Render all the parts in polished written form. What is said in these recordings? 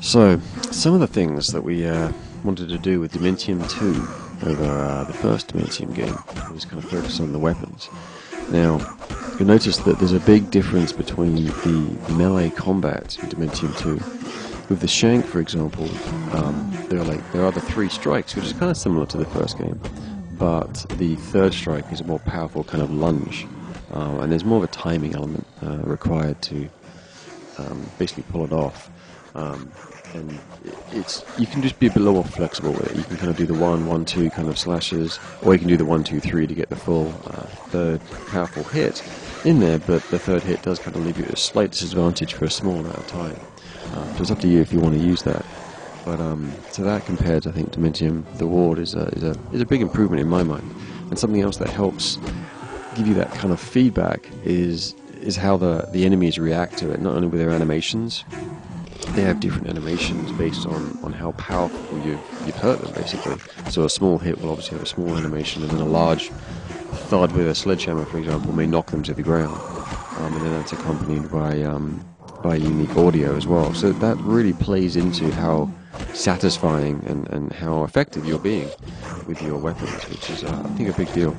So, some of the things that we wanted to do with Dementium 2 over the first Dementium game was kind of focus on the weapons. Now, you'll notice that there's a big difference between the melee combat in Dementium 2. With the Shank, for example, there are the 3 strikes, which is kind of similar to the first game, but the third strike is a more powerful kind of lunge, and there's more of a timing element required to basically pull it off. And you can just be a bit more flexible with it. You can kind of do the 1-1-2 kind of slashes, or you can do the 1-2-3 to get the full third powerful hit in there, but the third hit does kind of leave you at a slight disadvantage for a small amount of time. So it's up to you if you want to use that. But to that compared, I think Dementium, the Ward is a big improvement in my mind. And something else that helps give you that kind of feedback is how the enemies react to it, not only with their animations. They have different animations based on how powerful you've hurt them, basically. So a small hit will obviously have a small animation, and then a large thud with a sledgehammer, for example, may knock them to the ground. And then that's accompanied by unique audio as well. So that really plays into how satisfying and how effective you're being with your weapons, which is, I think, a big deal.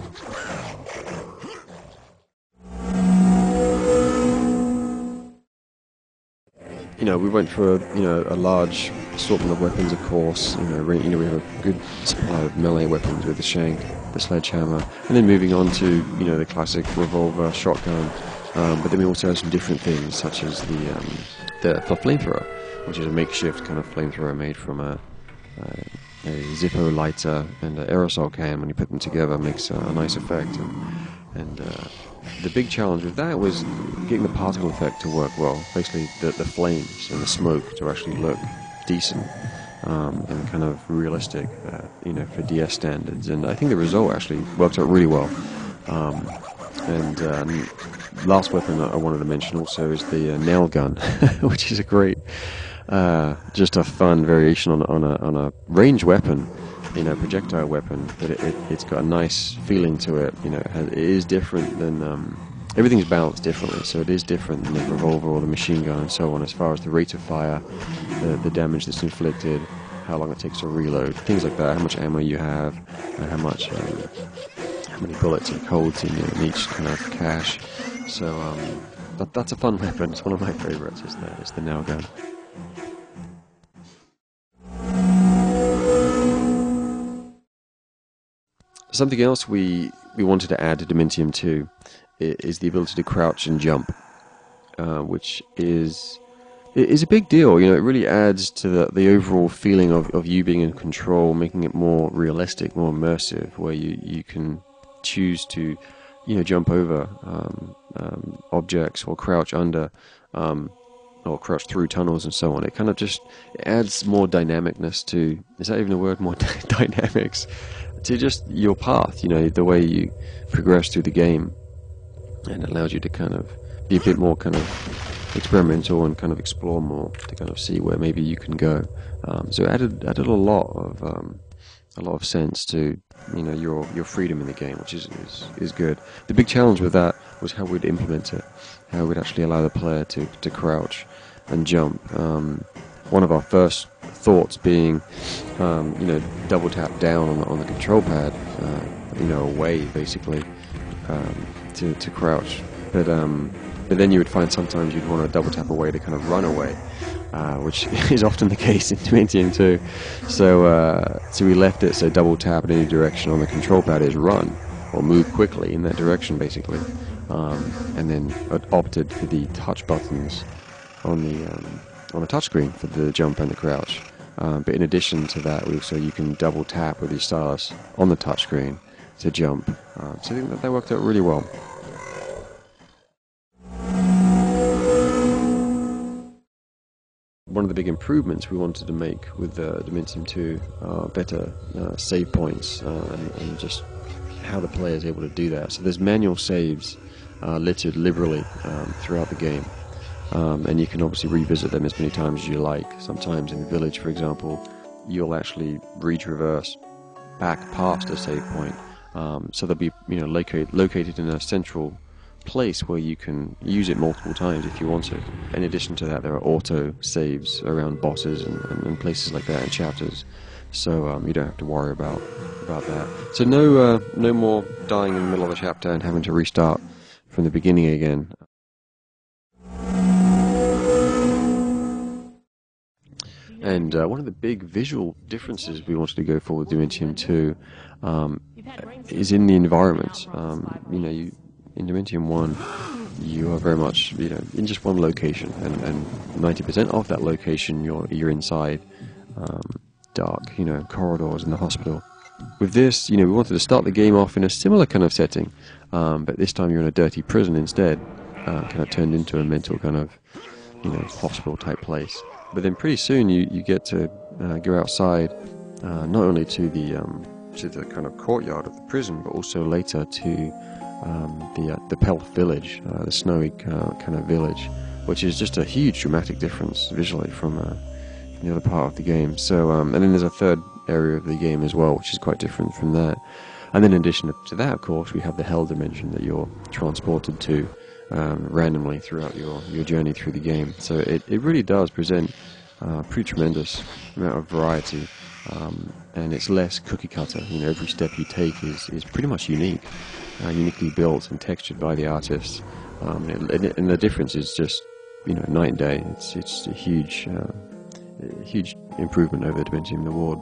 You know, we went for a large assortment of weapons, of course. We have a good supply of melee weapons with the Shank, the sledgehammer, and then moving on to the classic revolver, shotgun. But then we also have some different things, such as the flamethrower, which is a makeshift kind of flamethrower made from a Zippo lighter and an aerosol can. When you put them together, makes a nice effect. And the big challenge with that was getting the particle effect to work well. Basically, the flames and the smoke to actually look decent and kind of realistic, for DS standards. And I think the result actually worked out really well. Last weapon I wanted to mention also is the nail gun, which is a great, just a fun variation on a range weapon. Projectile weapon, but it's got a nice feeling to it. It is different than everything's balanced differently, so it is different than the revolver or the machine gun and so on, as far as the rate of fire, the damage that's inflicted, how long it takes to reload, things like that, how much ammo you have, how many bullets it holds in each kind of cache. So that's a fun weapon. It's one of my favorites. Is the nail gun. Something else we wanted to add to Dementium 2 is the ability to crouch and jump, which is a big deal. It really adds to the overall feeling of you being in control, making it more realistic, more immersive, where you can choose to jump over objects or crouch under or crouch through tunnels and so on. It kind of just adds more dynamicness to, is that even a word, more dynamics to just your path, the way you progress through the game, and it allows you to kind of be a bit more kind of experimental and kind of explore more to kind of see where maybe you can go. So it added a lot of sense to your freedom in the game, which is good. The big challenge with that was how we'd implement it, how we'd actually allow the player to crouch and jump. One of our first thoughts being, double tap down on the control pad, away basically, to crouch. But then you would find sometimes you'd want to double tap away to kind of run away, which is often the case in Dementium 2. So we left it so double tap in any direction on the control pad is run, or move quickly in that direction basically, and then opted for the touch buttons on the touchscreen for the jump and the crouch. But in addition to that, you can double tap with your stylus on the touchscreen to jump. So I think that worked out really well. One of the big improvements we wanted to make with Dementium 2 are better save points and just how the player is able to do that. So there's manual saves littered liberally throughout the game. And you can obviously revisit them as many times as you like. Sometimes in the village, for example, you'll actually retraverse back past a save point. So they'll be located in a central place where you can use it multiple times if you want to. In addition to that, there are auto saves around bosses and places like that and chapters, so you don't have to worry about that. So no more dying in the middle of a chapter and having to restart from the beginning again. And one of the big visual differences we wanted to go for with Dementium 2 is in the environment. In Dementium 1, you are very much in just one location, and 90% of that location you're inside dark, corridors in the hospital. With this, we wanted to start the game off in a similar kind of setting, but this time you're in a dirty prison instead, kind of turned into a mental kind of hospital type place. But then pretty soon you get to go outside, not only to the kind of courtyard of the prison, but also later to the Pelf village, the snowy kind of village, which is just a huge dramatic difference visually from the other part of the game. So and then there's a third area of the game as well, which is quite different from that. And then in addition to that, of course, we have the hell dimension that you're transported to randomly throughout your journey through the game. So it really does present pretty tremendous amount of variety, and it's less cookie cutter. Every step you take is pretty much unique, uniquely built and textured by the artists, and the difference is just night and day. It's a huge improvement over Dementium the Ward.